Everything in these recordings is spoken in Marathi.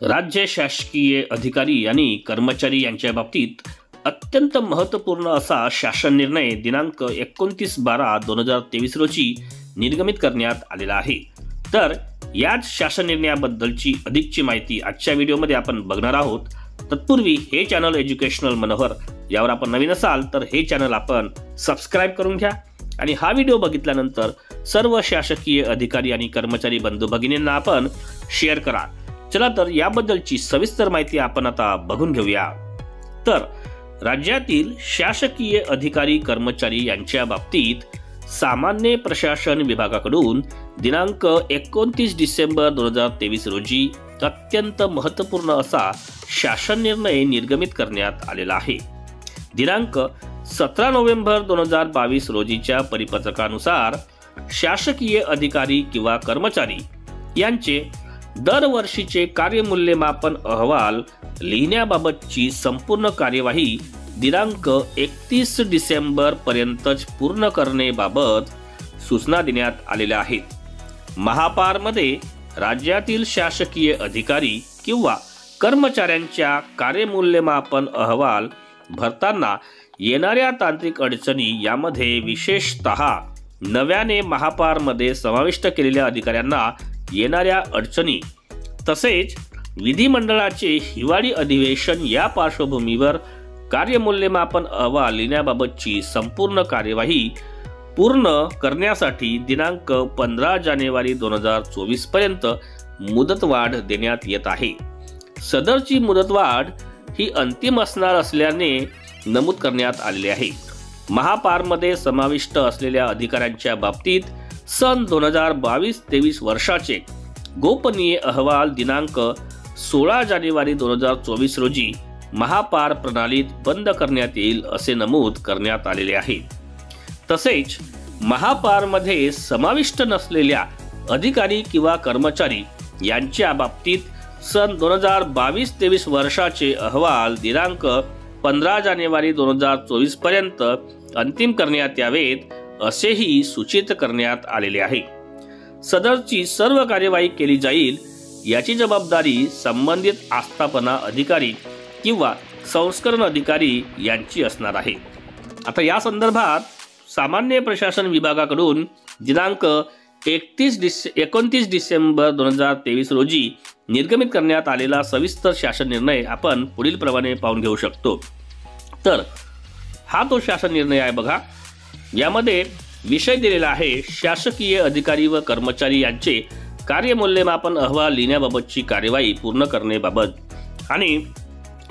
राज्य शासकीय अधिकारी आणि कर्मचारी यांच्या बाबतीत अत्यंत महत्त्वपूर्ण असा शासन निर्णय दिनांक 29/12/2023 रोजी निर्गमित करण्यात आलेला आहे। तर याच शासन निर्णयाबद्दलची अधिकची माहिती आजच्या व्हिडिओमध्ये आपण बघणार आहोत। तत्पूर्वी हे चॅनल एज्युकेशनल मनोहर यावर आपण नवीन असाल तर हे चॅनल आपण सबस्क्राइब करून घ्या आणि हा व्हिडिओ बघितल्यानंतर सर्व शासकीय अधिकारी आणि कर्मचारी बंधू भगिनींना आपण शेअर करा। चला तर याबद्दलची सविस्तर माहिती आपण आता बघून घेऊया। तर राज्यातील शासकीय अधिकारी कर्मचारी यांच्या बाबतीत सामान्य प्रशासन विभागाकडून दिनांक 29 डिसेंबर 2023 रोजी अत्यंत महत्त्वपूर्ण असा शासन निर्णय निर्गमित करण्यात आलेला आहे। दिनांक 17 नोव्हेंबर 2022 रोजीच्या परिपत्रकानुसार शासकीय अधिकारी किंवा कर्मचारी यांचे दरवर्षीचे कार्यमूल्यमापन अहवाल लिहिण्याबाबतची संपूर्ण कार्यवाही दिनांक 31 डिसेंबर पर्यंतच पूर्ण करण्याबाबत सूचना देण्यात आलेल्या आहेत। महापारमध्ये राज्यातील शासकीय अधिकारी किंवा कर्मचाऱ्यांच्या कार्यमूल्यमापन अहवाल भरताना येणाऱ्या तांत्रिक अडचणी यामध्ये विशेषतः नव्याने महापारमध्ये समाविष्ट केलेल्या अधिकाऱ्यांना येणाऱ्या अडचणी तसेच विधिमंडळाचे हिवाळी अधिवेशन या पार्श्वभूमीवर कार्यमूल्यमापन अहवाल लिहिण्याबाबतची संपूर्ण कार्यवाही पूर्ण करण्यासाठी दिनांक 15 जानेवारी 2024 पर्यंत मुदतवाढ देण्यात येत आहे। सदरची मुदतवाढ ही अंतिम असणार असल्याने नमूद करण्यात आलेले आहे। महापारमध्ये समाविष्ट असलेल्या अधिकाऱ्यांच्या बाबतीत सन 2022-23 वर्षाचे गोपनीय अहवाल दिनांक 16 जानेवारी 2024 रोजी महापार प्रणालीत बंद करण्यात येईल असे नमूद करण्यात आलेले आहे। तसेच महापारमध्ये समाविष्ट नसलेल्या अधिकारी किंवा कर्मचारी यांच्या बाबतीत सन 2022-23 वर्षाचे अहवाल दिनांक 15 जानेवारी 2024 पर्यंत अंतिम करण्यात यावेत असेही सूचित करण्यात आलेले आहे। सदरची सर्व कार्यवाही केली जाईल याची जबाबदारी संबंधित आस्थापना अधिकारी किंवा संस्करण अधिकारी यांची असणार आहे। आता या संदर्भात सामान्य प्रशासन विभागाकडून दिनांक 29 डिसेंबर 2023 रोजी निर्गमित करण्यात आलेला सविस्तर शासन निर्णय आपण पुढील प्रमाणे पाहून घेऊ शकतो। तर हा तो शासन निर्णय आहे बघा। यामध्ये विषय दिलेला आहे शासकीय अधिकारी व कर्मचारी यांचे कार्यमूल्यमापन अहवाल लिहिण्याबाबतची कार्यवाही पूर्ण करण्याबाबत आणि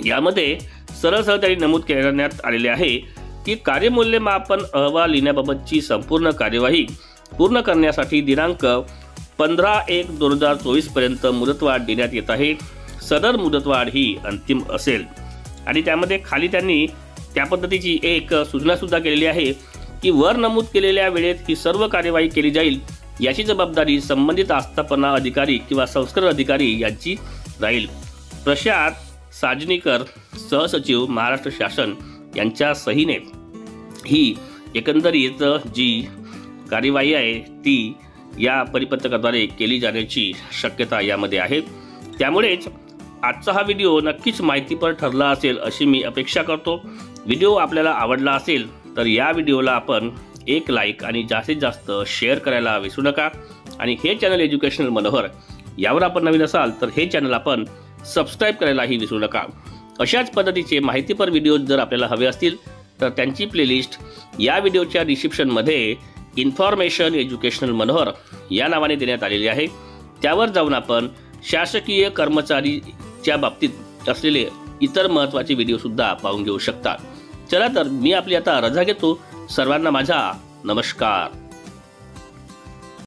यामध्ये सरळ त्यांनी नमूद करण्यात आलेले आहे की कार्यमूल्यमापन अहवाल लिहिण्याबाबतची संपूर्ण कार्यवाही पूर्ण करण्यासाठी दिनांक 15/1/2024 पर्यंत मुदतवाढ देण्यात येत आहे। सदर मुदतवाढ ही अंतिम असेल आणि त्यामध्ये खाली त्यांनी त्या पद्धतीची एक सूचना सुद्धा केलेली आहे की वर नमूद केलेल्या वेळेत ही सर्व कार्यवाही केली जाईल याची जबाबदारी संबंधित आस्थापना अधिकारी किंवा संस्करण अधिकारी यांची राहील। प्रशांत साजनीकर सहसचिव महाराष्ट्र शासन यांच्या सहीने ही एकंदरीत जी कार्यवाही आहे ती या परिपत्रकाद्वारे केली जाण्याची शक्यता यामध्ये आहे। त्यामुळेच आजचा हा व्हिडिओ नक्कीच माहितीपर ठरला असेल अशी मी अपेक्षा करतो। व्हिडिओ आपल्याला आवडला असेल तर या व्हिडिओला आपण एक लाईक आणि जास्तीत जास्त शेअर करायला विसरू नका आणि हे चॅनल एज्युकेशनल मनोहर यावर आपण नवीन असाल तर हे चॅनल आपण सबस्क्राइब करायलाही विसरू नका। अशाच पद्धतीचे माहितीपर व्हिडिओ जर आपल्याला हवे असतील तर त्यांची प्लेलिस्ट या व्हिडिओच्या डिस्क्रिप्शनमध्ये इन्फॉर्मेशन एज्युकेशनल मनोहर या नावाने देण्यात आलेली आहे। त्यावर जाऊन आपण शासकीय कर्मचारीच्या बाबतीत असलेले इतर महत्त्वाचे व्हिडिओसुद्धा पाहून घेऊ शकता। चला तर मी आपली आता रजा घेतो। सर्वांना माझा नमस्कार।